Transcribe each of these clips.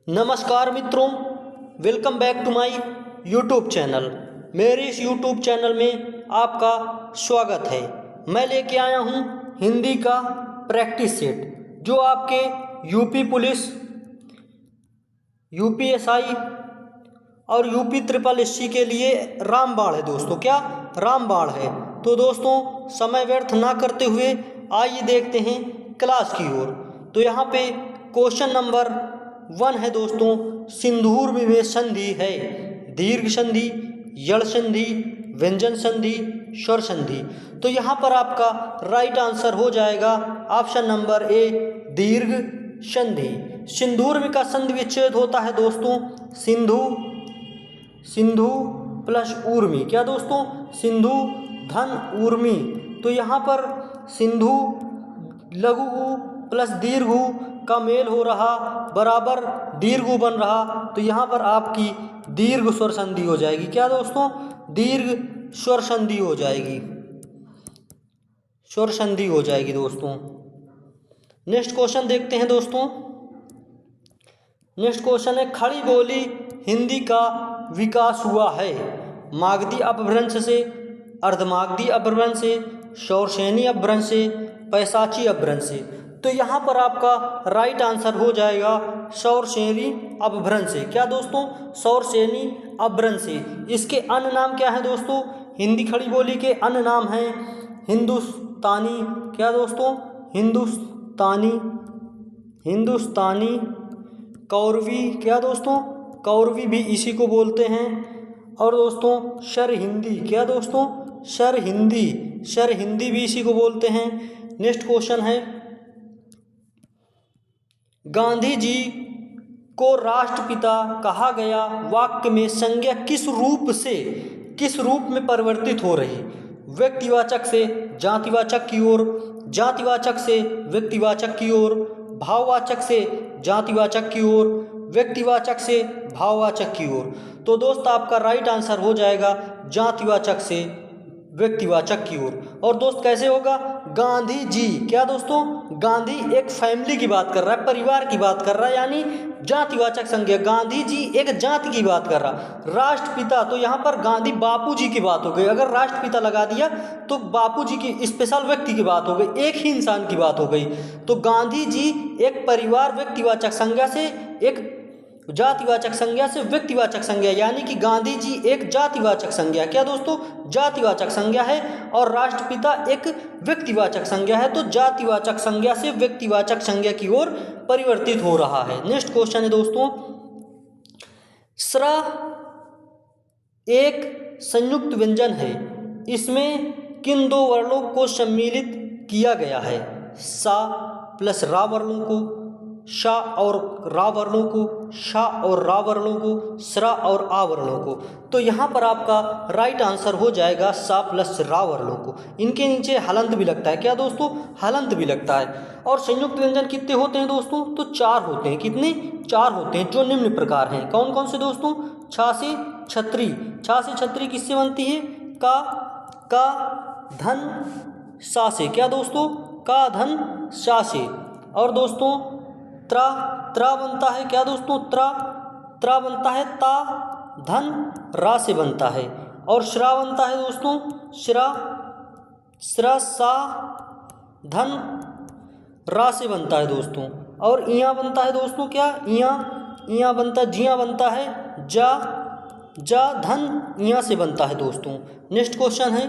नमस्कार मित्रों, welcome back to my YouTube channel. मेरे इस यूट्यूब चैनल में आपका स्वागत है। मैं लेके आया हूँ हिंदी का प्रैक्टिस सेट जो आपके यूपी पुलिस, यूपीएसआई और यूपी ट्रिपल एससी के लिए रामबाण है दोस्तों। क्या रामबाण है? तो दोस्तों समय व्यर्थ ना करते हुए आइए देखते हैं क्लास की ओर। तो यहाँ पे क्वेश्चन नंबर 1 है दोस्तों, सिंदूर में संधि है दीर्घ संधि, यड़ संधि, व्यंजन संधि, स्वर संधि। तो यहाँ पर आपका राइट आंसर हो जाएगा ऑप्शन नंबर ए, दीर्घ संधि। सिंदूर में का संधि विच्छेद होता है दोस्तों सिंधु प्लस ऊर्मी। क्या दोस्तों? सिंधु धन ऊर्मी। तो यहाँ पर सिंधु लघु ऊ प्लस दीर्घ ऊ का मेल हो रहा बराबर दीर्घ ऊ बन रहा, तो यहाँ पर आपकी दीर्घ स्वर संधि हो जाएगी। क्या दोस्तों? दीर्घ स्वर संधि हो जाएगी, स्वर संधि हो जाएगी दोस्तों। नेक्स्ट क्वेश्चन देखते हैं दोस्तों। नेक्स्ट क्वेश्चन है, खड़ी बोली हिंदी का विकास हुआ है मागधी अपभ्रंश से, अर्धमागधी अपभ्रंश से, शौरसेनी अपभ्रंश से, पैशाची अपभ्रंश से। तो यहाँ पर आपका राइट आंसर हो जाएगा शौरसेनी अपभ्रंश से। क्या दोस्तों? शौरसेनी अपभ्रंश से। इसके अन्य नाम क्या है दोस्तों? हिंदी खड़ी बोली के अन्य नाम हैं हिंदुस्तानी। क्या दोस्तों? हिंदुस्तानी कौरवी। क्या दोस्तों? कौरवी भी इसी को बोलते हैं। और दोस्तों शर हिंदी। क्या दोस्तों? शर हिंदी भी इसी को बोलते हैं। नेक्स्ट क्वेश्चन है, गांधी जी को राष्ट्रपिता कहा गया वाक्य में संज्ञा किस रूप में परिवर्तित हो रही? व्यक्तिवाचक से जातिवाचक की ओर, जातिवाचक से व्यक्तिवाचक की ओर, भाववाचक से जातिवाचक की ओर, व्यक्तिवाचक से भाववाचक की ओर। तो दोस्त आपका राइट आंसर हो जाएगा जातिवाचक से व्यक्तिवाचक की ओर। और दोस्त कैसे होगा? गांधी जी। क्या दोस्तों? गांधी एक फैमिली की बात कर रहा है, परिवार की बात कर रहा है, यानी जातिवाचक संज्ञा। गांधी जी एक जाति की बात कर रहा। राष्ट्रपिता, तो यहाँ पर गांधी बापू जी की बात हो गई। अगर राष्ट्रपिता लगा दिया तो बापू जी की स्पेशल व्यक्ति की बात हो गई, एक ही इंसान की बात हो गई। तो गांधी जी एक परिवार व्यक्तिवाचक संज्ञा से, एक जातिवाचक संज्ञा से व्यक्तिवाचक संज्ञा, यानी कि गांधी जी एक जातिवाचक संज्ञा। क्या दोस्तों? जातिवाचक संज्ञा है। और राष्ट्रपिता एक व्यक्तिवाचक संज्ञा है, तो जातिवाचक संज्ञा से व्यक्तिवाचक संज्ञा की ओर परिवर्तित हो रहा है। नेक्स्ट क्वेश्चन है दोस्तों, स्र एक संयुक्त व्यंजन है, इसमें किन दो वर्णों को सम्मिलित किया गया है? सा प्लस रा वर्णों को, शा और रा वर्णों को, शा और रा वर्णों को, स्रा और आ वर्णों को। तो यहाँ पर आपका राइट आंसर हो जाएगा सा प्लस रा वर्णों को। इनके नीचे हलंत भी लगता है। क्या दोस्तों? हलंत भी लगता है। और संयुक्त व्यंजन कितने होते हैं दोस्तों? तो 4 होते हैं। कितने? 4 होते हैं, जो निम्न प्रकार हैं। कौन कौन से दोस्तों? छा से छतरी। छा से छतरी किससे बनती है? का धन सा से। क्या दोस्तों? का धन सा से। और दोस्तों त्रा बनता है। क्या दोस्तों? त्रा बनता है ता धन रा से बनता है। और श्रा बनता है दोस्तों श्रा सा धन रा से बनता है दोस्तों। और इया बनता है दोस्तों, क्या? इया बनता है, जिया बनता है जा धन इया से बनता है दोस्तों। नेक्स्ट क्वेश्चन है,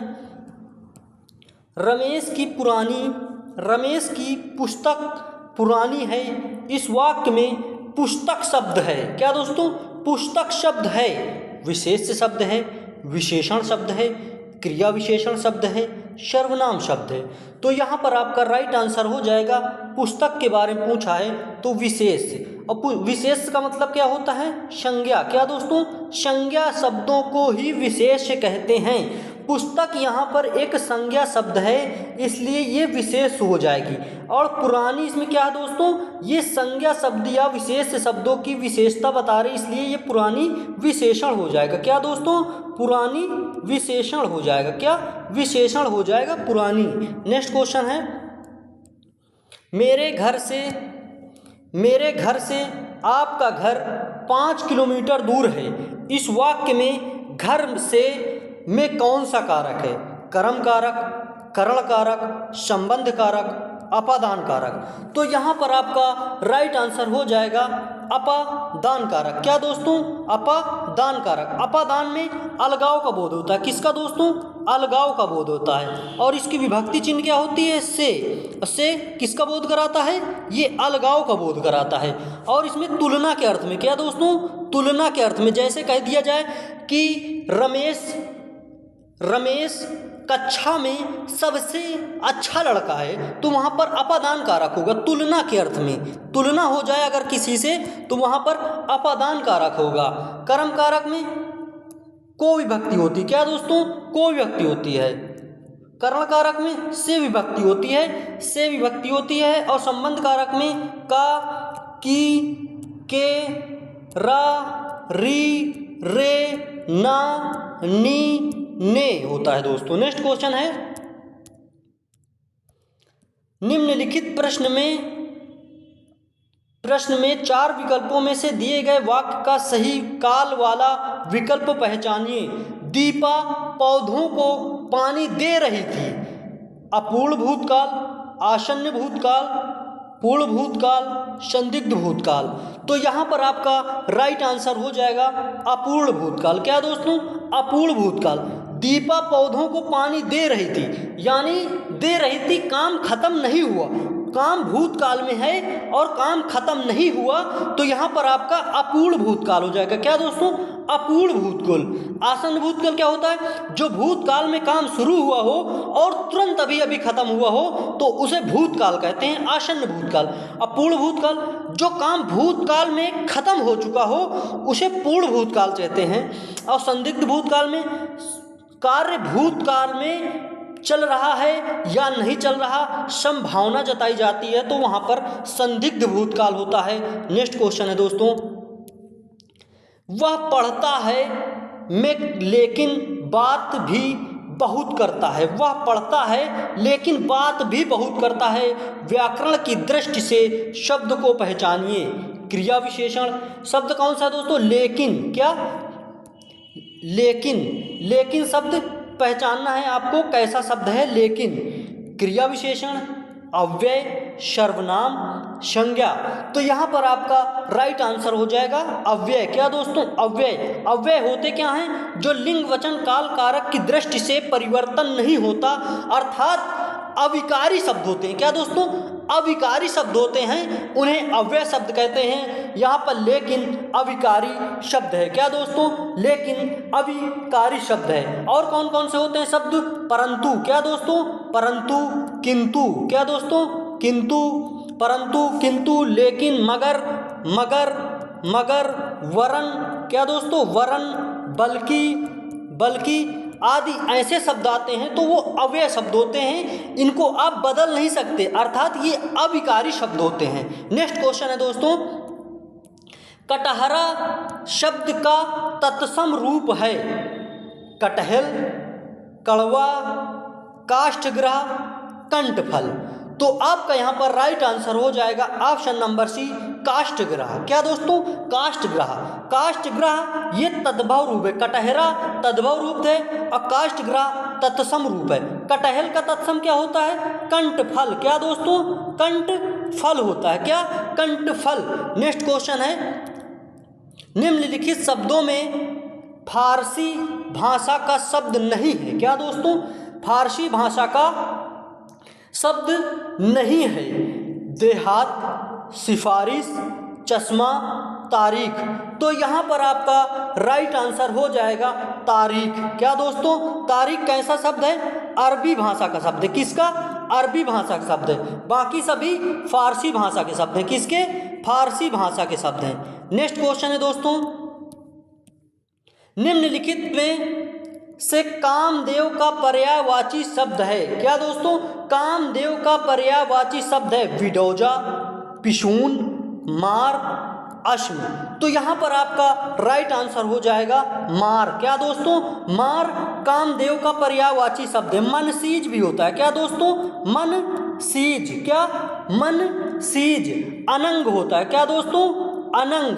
रमेश की पुस्तक पुरानी है, इस वाक्य में पुस्तक शब्द है। क्या दोस्तों? पुस्तक शब्द है, विशेष शब्द है, विशेषण शब्द है, क्रिया विशेषण शब्द है, सर्वनाम शब्द है। तो यहाँ पर आपका राइट आंसर हो जाएगा, पुस्तक के बारे में पूछा है तो विशेष। और विशेष का मतलब क्या होता है? संज्ञा। क्या दोस्तों? संज्ञा शब्दों को ही विशेष कहते हैं। पुस्तक यहाँ पर एक संज्ञा शब्द है, इसलिए ये विशेष हो जाएगी। और पुरानी इसमें क्या है दोस्तों? ये संज्ञा शब्द या विशेष शब्दों की विशेषता बता रही, इसलिए ये पुरानी विशेषण हो जाएगा। क्या दोस्तों? पुरानी विशेषण हो जाएगा। क्या? विशेषण हो जाएगा पुरानी। नेक्स्ट क्वेश्चन है, मेरे घर से आपका घर 5 किलोमीटर दूर है। इस वाक्य में घर से में कौन सा कारक है? कर्म कारक, करण कारक, संबंध कारक, अपादान कारक। तो यहाँ पर आपका राइट आंसर हो जाएगा अपादान कारक। क्या दोस्तों? अपादान कारक। अपादान में अलगाव का बोध होता है। किसका दोस्तों? अलगाव का बोध होता है। और इसकी विभक्ति चिन्ह क्या होती है? से किसका बोध कराता है? ये अलगाव का बोध कराता है। और इसमें तुलना के अर्थ में, क्या दोस्तों? तुलना के अर्थ में। जैसे कह दिया जाए कि रमेश कक्षा में सबसे अच्छा लड़का है, तो वहाँ पर अपादान कारक होगा तुलना के अर्थ में। तुलना हो जाए अगर किसी से तो वहाँ पर अपादान कारक होगा। कर्म कारक में को विभक्ति होती है। क्या दोस्तों? को विभक्ति होती है। करण कारक में से विभक्ति होती है, से विभक्ति होती है। और संबंध कारक में का, की, के, रा, री, रे, ना, नी, ने होता है दोस्तों। नेक्स्ट क्वेश्चन है, निम्नलिखित प्रश्न में 4 विकल्पों में से दिए गए वाक्य का सही काल वाला विकल्प पहचानिए। दीपा पौधों को पानी दे रही थी। अपूर्ण भूतकाल, आसन्न भूतकाल, पूर्ण भूतकाल, संदिग्ध भूतकाल। तो यहाँ पर आपका राइट आंसर हो जाएगा अपूर्ण भूतकाल। क्या दोस्तों? अपूर्ण भूतकाल। दीपा पौधों को पानी दे रही थी, यानी दे रही थी, काम खत्म नहीं हुआ। काम भूतकाल में है और काम खत्म नहीं हुआ, तो यहाँ पर आपका अपूर्ण भूतकाल हो जाएगा। क्या दोस्तों? अपूर्ण भूतकाल। आसन्न भूतकाल क्या होता है? जो भूतकाल में काम शुरू हुआ हो और तुरंत अभी अभी खत्म हुआ हो तो उसे भूतकाल कहते हैं, आसन्न भूतकाल। अपूर्ण भूतकाल, जो काम भूतकाल में खत्म हो चुका हो उसे पूर्ण भूतकाल कहते हैं। और संदिग्ध भूतकाल में कार्य भूतकाल में चल रहा है या नहीं चल रहा, संभावना जताई जाती है, तो वहां पर संदिग्ध भूतकाल होता है। नेक्स्ट क्वेश्चन है दोस्तों, वह पढ़ता है मैं लेकिन बात भी बहुत करता है। वह पढ़ता है लेकिन बात भी बहुत करता है। व्याकरण की दृष्टि से शब्द को पहचानिए। क्रिया विशेषण शब्द कौन सा दोस्तों? लेकिन। क्या? लेकिन शब्द पहचानना है आपको, कैसा शब्द है लेकिन। क्रिया विशेषण, अव्यय, सर्वनाम, संज्ञा। तो यहाँ पर आपका राइट आंसर हो जाएगा अव्यय। क्या दोस्तों? अव्यय। अव्यय होते क्या हैं? जो लिंग वचन काल कारक की दृष्टि से परिवर्तन नहीं होता, अर्थात अविकारी शब्द होते हैं। क्या दोस्तों? अविकारी शब्द होते हैं, उन्हें अव्यय शब्द कहते हैं। यहाँ पर लेकिन अविकारी शब्द है। क्या दोस्तों? लेकिन अविकारी शब्द है। और कौन कौन से होते हैं शब्द? परंतु। क्या दोस्तों? परंतु, किंतु। क्या दोस्तों? किंतु, परंतु, किंतु, लेकिन, मगर, वरन। क्या दोस्तों? वरन, बल्कि आदि ऐसे शब्द आते हैं तो वो अव्यय शब्द होते हैं, इनको आप बदल नहीं सकते, अर्थात ये अविकारी शब्द होते हैं। नेक्स्ट क्वेश्चन है दोस्तों, कटहरा शब्द का तत्सम रूप है। कटहल, कड़वा, काष्ठग्रह, कंठफल। तो आपका यहाँ पर राइट आंसर हो जाएगा ऑप्शन नंबर सी, काष्ठग्रह। क्या दोस्तों? काष्ठग्रह ये तद्भव रूप है। कटहरा तद्भव रूप है और काष्ठग्रह तत्सम रूप है। कटहल का तत्सम क्या होता है? कंठफल। क्या दोस्तों? कंठफल होता है। क्या? कंठफल। नेक्स्ट क्वेश्चन है, निम्नलिखित शब्दों में फारसी भाषा का शब्द नहीं है। क्या दोस्तों? फारसी भाषा का शब्द नहीं है। देहात, सिफारिश, चश्मा, तारीख। तो यहाँ पर आपका राइट आंसर हो जाएगा तारीख। क्या दोस्तों? तारीख कैसा शब्द है? अरबी भाषा का शब्द है। किसका? अरबी भाषा का शब्द है। बाकी सभी फारसी भाषा के शब्द हैं। किसके? फारसी भाषा के शब्द हैं। नेक्स्ट क्वेश्चन है दोस्तों, निम्नलिखित में से कामदेव का पर्यायवाची शब्द है। क्या दोस्तों? कामदेव का पर्यायवाची शब्द है विडोजा, पिशून, मार, अश्म। तो यहाँ पर आपका राइट आंसर हो जाएगा मार। क्या दोस्तों? मार कामदेव का पर्यायवाची शब्द है। मनसीज भी होता है। क्या दोस्तों? मनसीज। क्या? मन सीज अनंग होता है। क्या दोस्तों? अनंग,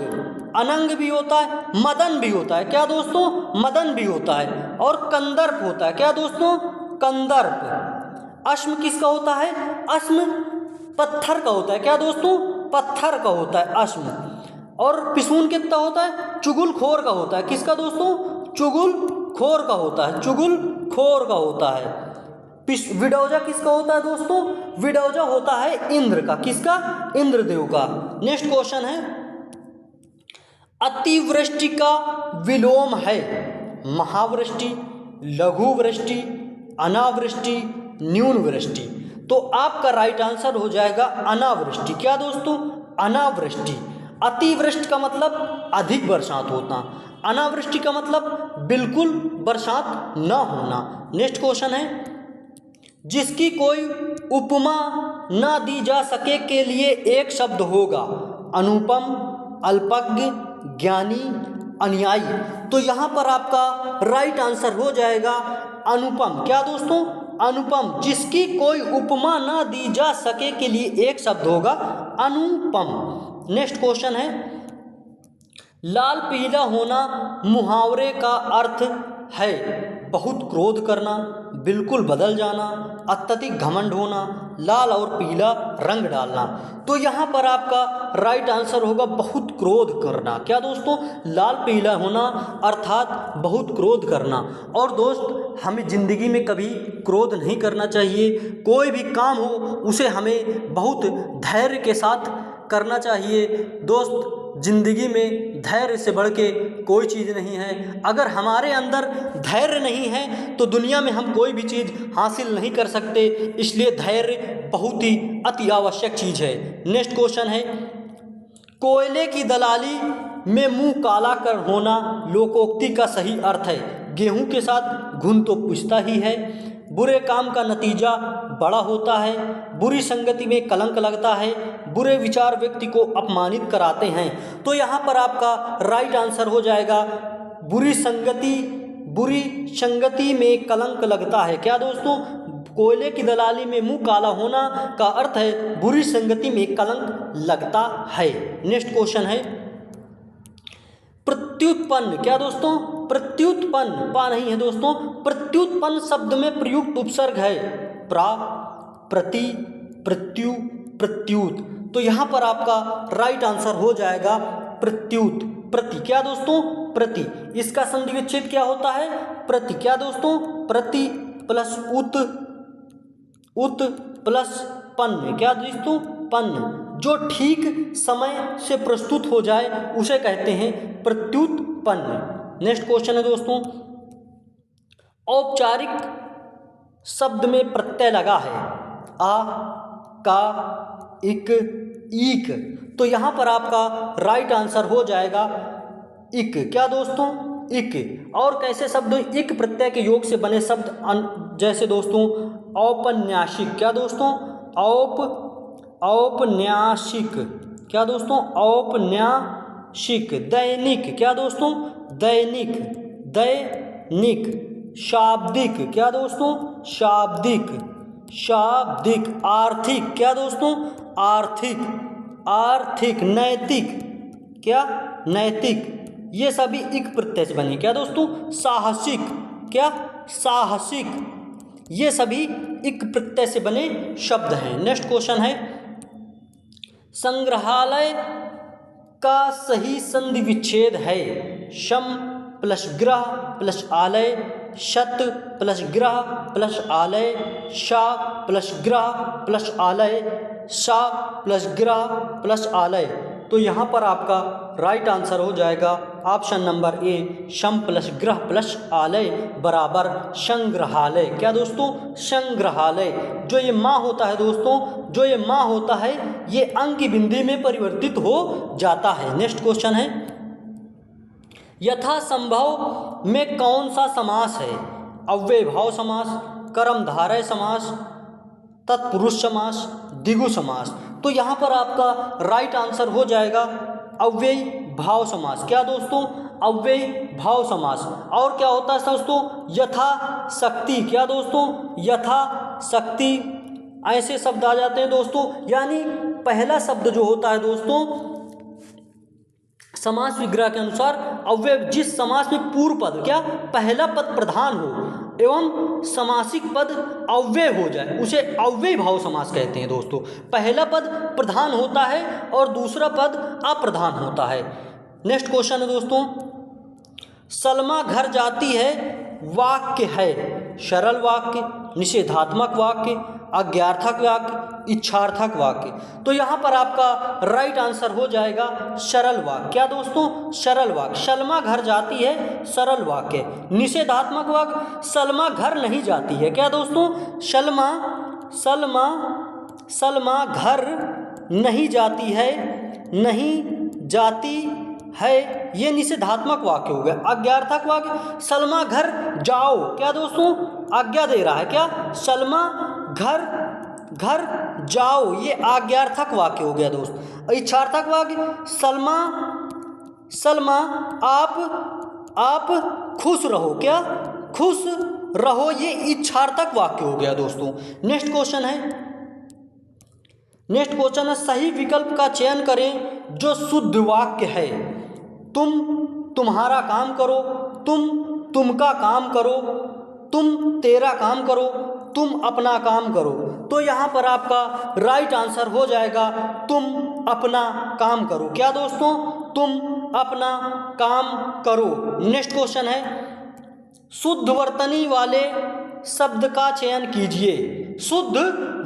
अनंग भी होता है, मदन भी होता है। क्या दोस्तों? मदन भी होता है। और कंदर्प होता है। क्या दोस्तों? कंदर्प। अश्म किसका होता है? अश्म पत्थर का होता है। क्या दोस्तों? पत्थर का होता है अश्म। और पिसून कितना होता है? चुगलखोर का होता है। किसका दोस्तों? चुगलखोर का होता है, चुगलखोर का होता है। विडौजा किसका होता है दोस्तों? विडौजा होता है इंद्र का। किसका? इंद्रदेव का। नेक्स्ट क्वेश्चन है, अतिवृष्टि का विलोम है महावृष्टि, लघु वृष्टि, अनावृष्टि, न्यून वृष्टि। तो आपका राइट आंसर हो जाएगा अनावृष्टि। क्या दोस्तों? अनावृष्टि। अतिवृष्टि का मतलब अधिक बरसात होना, अनावृष्टि का मतलब बिल्कुल बरसात न होना। नेक्स्ट क्वेश्चन है, जिसकी कोई उपमा न दी जा सके के लिए एक शब्द होगा, अनुपम, अल्पज्ञ, ज्ञानी, अनुयायी। तो यहाँ पर आपका राइट आंसर हो जाएगा अनुपम। क्या दोस्तों? अनुपम। जिसकी कोई उपमा ना दी जा सके के लिए एक शब्द होगा अनुपम। नेक्स्ट क्वेश्चन है, लाल पीला होना मुहावरे का अर्थ है बहुत क्रोध करना, बिल्कुल बदल जाना, अत्यधिक घमंड होना, लाल और पीला रंग डालना। तो यहाँ पर आपका राइट आंसर होगा बहुत क्रोध करना। क्या दोस्तों? लाल पीला होना अर्थात बहुत क्रोध करना। और दोस्त, हमें ज़िंदगी में कभी क्रोध नहीं करना चाहिए। कोई भी काम हो उसे हमें बहुत धैर्य के साथ करना चाहिए। दोस्त, जिंदगी में धैर्य से बढ़ के कोई चीज़ नहीं है। अगर हमारे अंदर धैर्य नहीं है तो दुनिया में हम कोई भी चीज़ हासिल नहीं कर सकते। इसलिए धैर्य बहुत ही अति आवश्यक चीज़ है। नेक्स्ट क्वेश्चन है, कोयले की दलाली में मुंह काला कर होना लोकोक्ति का सही अर्थ है। गेहूं के साथ घुन तो पुछता ही है, बुरे काम का नतीजा बड़ा होता है, बुरी संगति में कलंक लगता है, बुरे विचार व्यक्ति को अपमानित कराते हैं। तो यहाँ पर आपका राइट आंसर हो जाएगा बुरी संगति में कलंक लगता है। क्या दोस्तों? कोयले की दलाली में मुंह काला होना का अर्थ है बुरी संगति में कलंक लगता है। नेक्स्ट क्वेश्चन है, प्रत्युत्पन्न। क्या दोस्तों? प्रत्युत्पन्न, पा नहीं है दोस्तों। प्रत्युत्पन्न शब्द में प्रयुक्त उपसर्ग है प्रा, प्रति, प्रत्यु, प्रत्युत। तो यहाँ पर आपका राइट आंसर हो जाएगा प्रत्युत, प्रति। क्या दोस्तों? प्रति। इसका संधि विच्छेद क्या होता है? प्रति। क्या दोस्तों? प्रति प्लस उत, उत प्लस पन्न। क्या दोस्तों? पन्न। जो ठीक समय से प्रस्तुत हो जाए उसे कहते हैं प्रत्युत्पन्न। नेक्स्ट क्वेश्चन है दोस्तों, औपचारिक शब्द में प्रत्यय लगा है आ, का, इक, ईक। तो यहाँ पर आपका राइट आंसर हो जाएगा इक। क्या दोस्तों? इक। और कैसे शब्द? इक प्रत्यय के योग से बने शब्द जैसे दोस्तों औपन्यासिक। क्या दोस्तों? औपन्यासिक। क्या दोस्तों? औपन्यासिक। दैनिक। क्या दोस्तों? दैनिक, दैनिक। शाब्दिक। क्या दोस्तों? शाब्दिक, शाब्दिक। आर्थिक। क्या दोस्तों? आर्थिक, आर्थिक। नैतिक। क्या? नैतिक। ये सभी इक प्रत्यय से बने। क्या दोस्तों? साहसिक। क्या? साहसिक। ये सभी इक प्रत्यय से बने शब्द हैं। नेक्स्ट क्वेश्चन है, संग्रहालय का सही संधि विच्छेद है शम प्लस ग्रह प्लस आलय, शत प्लस ग्रह प्लस आलय, शा प्लस ग्रह प्लस आलय, शा प्लस ग्रह प्लस आलय। तो यहाँ पर आपका राइट आंसर हो जाएगा ऑप्शन नंबर ए, शम प्लस ग्रह प्लस आलय बराबर संग्रहालय। क्या दोस्तों? संग्रहालय। जो ये माँ होता है दोस्तों, जो ये माँ होता है ये अंग की बिंदी में परिवर्तित हो जाता है। नेक्स्ट क्वेश्चन है, यथासंभव में कौन सा समास है? अव्ययभाव समास, कर्मधारय समास, तत्पुरुष समास, द्विगु समास। तो यहाँ पर आपका राइट आंसर हो जाएगा अव्यय भाव समास। क्या दोस्तों? अव्यय भाव समास। और क्या होता है दोस्तों? यथा शक्ति। क्या दोस्तों? यथा शक्ति, ऐसे शब्द आ जाते हैं दोस्तों। यानी पहला शब्द जो होता है दोस्तों, समास विग्रह के अनुसार अव्यय जिस समास में पूर्व पद क्या पहला पद प्रधान हो एवं समासिक पद अव्यय हो जाए उसे अव्यय भाव समास कहते हैं दोस्तों। पहला पद प्रधान होता है और दूसरा पद अप्रधान होता है। नेक्स्ट क्वेश्चन है दोस्तों, सलमा घर जाती है वाक्य है सरल वाक्य, निषेधात्मक वाक्य, अज्ञार्थक वाक्य, इच्छार्थक वाक्य। तो यहाँ पर आपका राइट आंसर हो जाएगा सरल वाक्य। क्या दोस्तों? सरल वाक्य। सलमा घर जाती है सरल वाक्य। निषेधात्मक वाक्य, सलमा घर नहीं जाती है। क्या दोस्तों? सलमा घर नहीं जाती है, नहीं जाती है, ये निषेधात्मक वाक्य हो गया। अज्ञार्थक वाक्य, सलमा घर जाओ। क्या दोस्तों? आज्ञा दे रहा है। क्या? सलमा घर जाओ, ये आज्ञार्थक वाक्य हो गया दोस्त। इच्छार्थक वाक्य, सलमा आप खुश रहो। क्या? खुश रहो, ये इच्छार्थक वाक्य हो गया दोस्तों। नेक्स्ट क्वेश्चन है सही विकल्प का चयन करें जो शुद्ध वाक्य है। तुम तुम्हारा काम करो, तुमका काम करो, तुम तेरा काम करो, तुम अपना काम करो। तो यहाँ पर आपका राइट आंसर हो जाएगा तुम अपना काम करो। क्या दोस्तों? तुम अपना काम करो। नेक्स्ट क्वेश्चन है शुद्ध वर्तनी वाले शब्द का चयन कीजिए। शुद्ध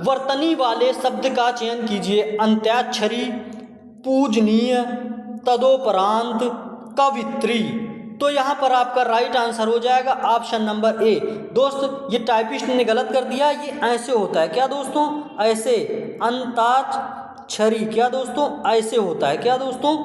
वर्तनी वाले शब्द का चयन कीजिए। अंत्याक्षरी, पूजनीय, तदोपरांत, कवित्री। तो यहाँ पर आपका राइट आंसर हो जाएगा ऑप्शन नंबर ए। दोस्त ये टाइपिस्ट ने गलत कर दिया, ये ऐसे होता है। क्या दोस्तों? ऐसे। अंताक्षरी क्या दोस्तों? ऐसे होता है। क्या दोस्तों?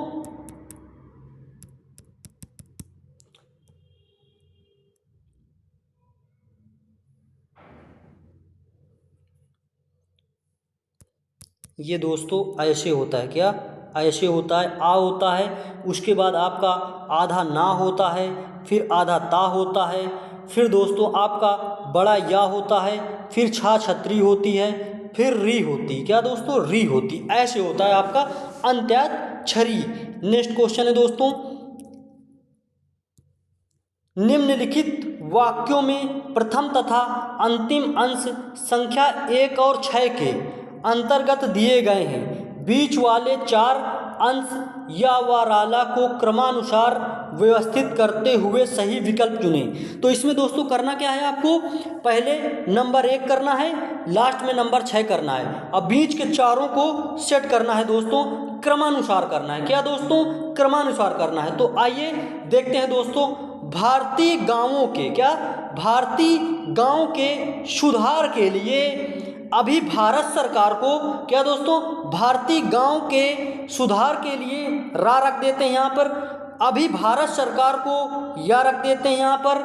ये दोस्तों ऐसे होता है। क्या? ऐसे होता है। आ होता है, उसके बाद आपका आधा ना होता है, फिर आधा ता होता है, फिर दोस्तों आपका बड़ा या होता है, फिर छा छतरी होती है, फिर री होती। क्या दोस्तों? री होती। ऐसे होता है आपका अंत्याक्षरी। नेक्स्ट क्वेश्चन है दोस्तों, निम्नलिखित वाक्यों में प्रथम तथा अंतिम अंश संख्या 1 और 6 के अंतर्गत दिए गए हैं। बीच वाले 4 अंश या व राला को क्रमानुसार व्यवस्थित करते हुए सही विकल्प चुनें। तो इसमें दोस्तों करना क्या है आपको? पहले नंबर 1 करना है, लास्ट में नंबर 6 करना है। अब बीच के चारों को सेट करना है दोस्तों, क्रमानुसार करना है। क्या दोस्तों? क्रमानुसार करना है। तो आइए देखते हैं दोस्तों, भारतीय गांवों के सुधार के लिए अभी भारत सरकार को क्या दोस्तों? भारतीय गांव के सुधार के लिए रा रख देते हैं यहाँ पर, अभी भारत सरकार को या रख देते हैं यहाँ पर,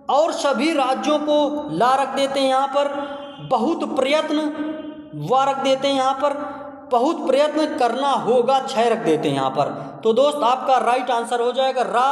और सभी राज्यों को ला रख देते हैं यहाँ पर, बहुत प्रयत्न वा रख देते हैं यहाँ पर, बहुत प्रयत्न करना होगा 6 रख देते हैं यहाँ पर। तो दोस्त आपका राइट आंसर हो जाएगा रा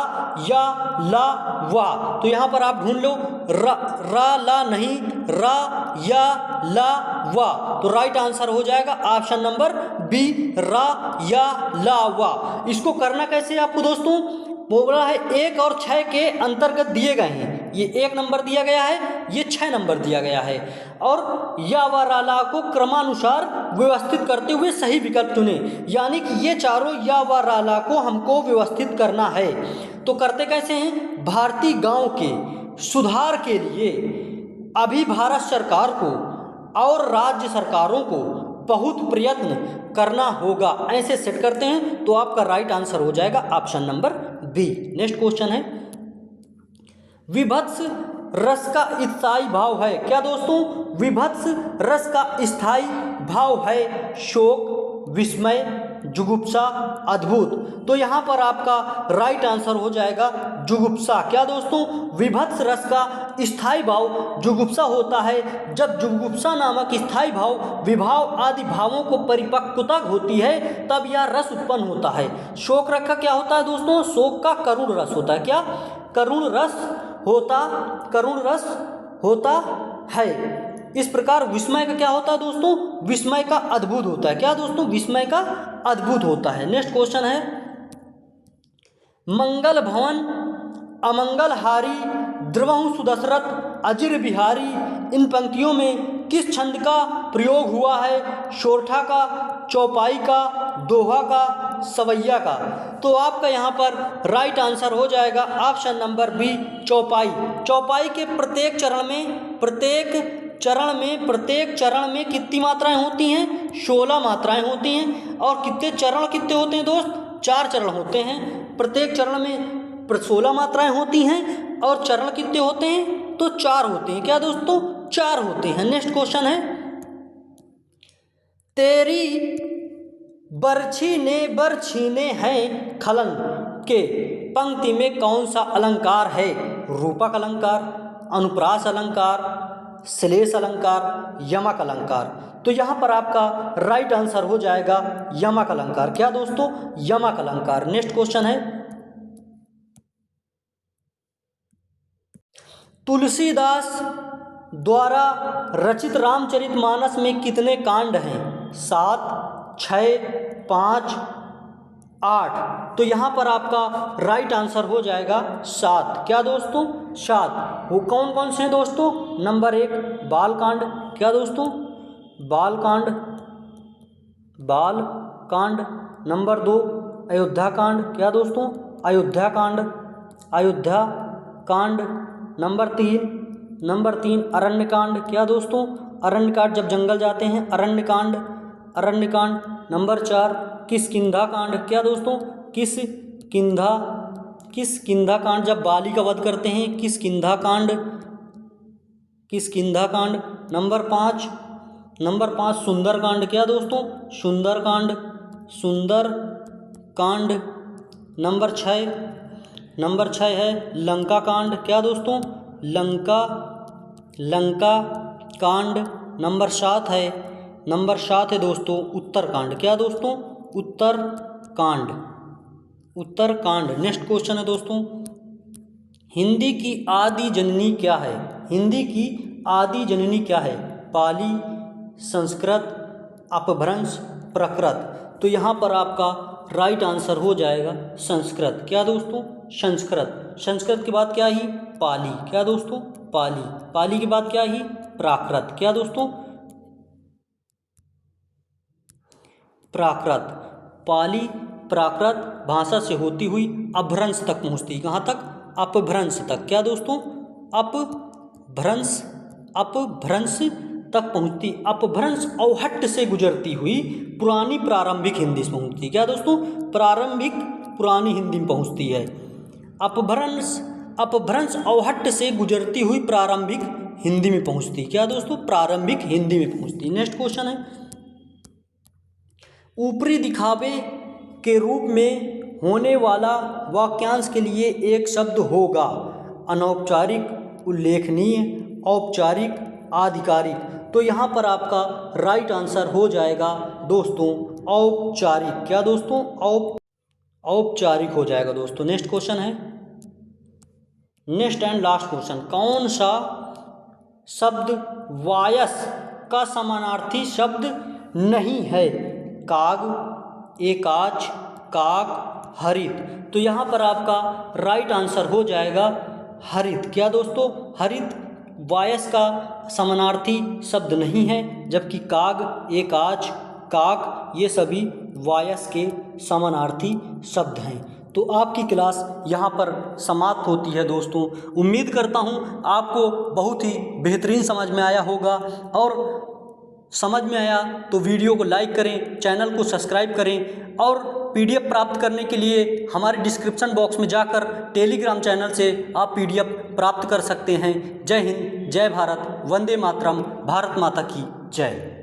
या ला वा। तो यहाँ पर आप ढूंढ लो रा ला नहीं, रा या ला वा। तो राइट आंसर हो जाएगा ऑप्शन नंबर बी, रा या ला वा। इसको करना कैसे आपको दोस्तों? बोला है 1 और 6 के अंतर्गत दिए गए हैं। ये 1 नंबर दिया गया है, ये 6 नंबर दिया गया है, और या व राला को क्रमानुसार व्यवस्थित करते हुए सही विकल्प चुने। यानी कि ये चारों या व राला को हमको व्यवस्थित करना है। तो करते कैसे हैं? भारतीय गांव के सुधार के लिए अभी भारत सरकार को और राज्य सरकारों को बहुत प्रयत्न करना होगा, ऐसे सेट करते हैं। तो आपका राइट आंसर हो जाएगा option number B. Next question है विभत्स रस का स्थायी भाव है। क्या दोस्तों? विभत्स रस का स्थायी भाव है शोक, विस्मय, जुगुप्सा, अद्भुत। तो यहाँ पर आपका राइट आंसर हो जाएगा जुगुप्सा। क्या दोस्तों? विभत्स रस का स्थायी भाव जुगुप्सा होता है। जब जुगुप्सा नामक स्थायी भाव विभाव आदि भावों को परिपक्वता होती है तब यह रस उत्पन्न होता है। शोक रस का क्या होता है दोस्तों? शोक का करुण रस होता है। क्या? करुण रस होता है। इस प्रकार विस्मय का क्या होता है दोस्तों? विस्मय का अद्भुत होता है। क्या दोस्तों? विस्मय का अद्भुत होता है। नेक्स्ट क्वेश्चन है, मंगल भवन अमंगल हारी द्रवहु सुदशरथ अजिर बिहारी, इन पंक्तियों में किस छंद का प्रयोग हुआ है? सोरठा का, चौपाई का, दोहा का, सवैया का। तो आपका यहाँ पर राइट आंसर हो जाएगा ऑप्शन नंबर बी, चौपाई। चौपाई के प्रत्येक चरण में कितनी मात्राएं होती हैं? 16 मात्राएं होती हैं। और कितने होते हैं दोस्त? 4 चरण होते हैं। प्रत्येक चरण में 16 मात्राएं होती हैं और चरण कितने होते हैं? तो 4 होते हैं। क्या दोस्तों? 4 होते हैं। नेक्स्ट क्वेश्चन है, तेरी बरछी ने बरछीने हैं खलन के पंक्ति में कौन सा अलंकार है? रूपक अलंकार, अनुप्रास अलंकार, श्लेष अलंकार, यमक अलंकार। तो यहाँ पर आपका राइट आंसर हो जाएगा यमक अलंकार। क्या दोस्तों? यमक अलंकार। नेक्स्ट क्वेश्चन है, तुलसीदास द्वारा रचित रामचरितमानस में कितने कांड हैं? 7, 6, 5, 8। तो यहाँ पर आपका राइट आंसर हो जाएगा 7। क्या दोस्तों? 7। वो कौन कौन से हैं दोस्तों? नंबर 1 बालकांड। क्या दोस्तों? बालकांड। नंबर 2 अयोध्याकांड। क्या दोस्तों? अयोध्याकांड। नंबर 3 अरण्यकांड। क्या दोस्तों? अरण्यकांड, जब जंगल जाते हैं अरण्यकांड। नंबर 4 किष्किंधा कांड। क्या दोस्तों? किष्किंधा कांड, जब बाली का वध करते हैं किष्किंधा कांड। नंबर 5 सुंदरकांड। क्या दोस्तों? सुंदरकांड। नंबर 6 है लंका कांड। क्या दोस्तों? लंका कांड। नंबर 7 है दोस्तों उत्तरकांड। क्या दोस्तों? उत्तरकांड। नेक्स्ट क्वेश्चन है दोस्तों, हिंदी की आदि जननी क्या है? पाली, संस्कृत, अपभ्रंश, प्राकृत। तो यहाँ पर आपका राइट आंसर हो जाएगा संस्कृत। क्या दोस्तों? संस्कृत के बाद क्या ही? पाली। क्या दोस्तों? पाली के बाद क्या ही? प्राकृत। क्या दोस्तों? प्राकृत। पाली प्राकृत भाषा से होती हुई अपभ्रंश तक पहुँचती। कहाँ तक? अपभ्रंश तक। क्या दोस्तों? अपभ्रंश तक पहुँचती। अपभ्रंश अवहट्ट से गुजरती हुई पुरानी प्रारंभिक हिंदी से पहुँचती। क्या दोस्तों? पुरानी हिंदी में पहुँचती है। अपभ्रंश अवहट्ट से गुजरती हुई प्रारंभिक हिंदी में पहुँचती। क्या दोस्तों? प्रारंभिक हिंदी में पहुँचती। नेक्स्ट क्वेश्चन है, ऊपरी दिखावे के रूप में होने वाला वाक्यांश के लिए एक शब्द होगा। अनौपचारिक, उल्लेखनीय, औपचारिक, आधिकारिक। तो यहाँ पर आपका राइट आंसर हो जाएगा दोस्तों औपचारिक। क्या दोस्तों? औपचारिक हो जाएगा दोस्तों। नेक्स्ट क्वेश्चन है, नेक्स्ट एंड लास्ट क्वेश्चन, कौन सा शब्द वायस का समानार्थी शब्द नहीं है? काग, एकाच, काक, हरित। तो यहाँ पर आपका राइट आंसर हो जाएगा हरित। क्या दोस्तों? हरित वायस का समानार्थी शब्द नहीं है, जबकि काग, एकाच, काक ये सभी वायस के समानार्थी शब्द हैं। तो आपकी क्लास यहाँ पर समाप्त होती है दोस्तों। उम्मीद करता हूँ आपको बहुत ही बेहतरीन समझ में आया होगा, और समझ में आया तो वीडियो को लाइक करें, चैनल को सब्सक्राइब करें, और PDF प्राप्त करने के लिए हमारे डिस्क्रिप्शन बॉक्स में जाकर टेलीग्राम चैनल से आप PDF प्राप्त कर सकते हैं। जय हिंद, जय भारत, वंदे मातरम, भारत माता की जय।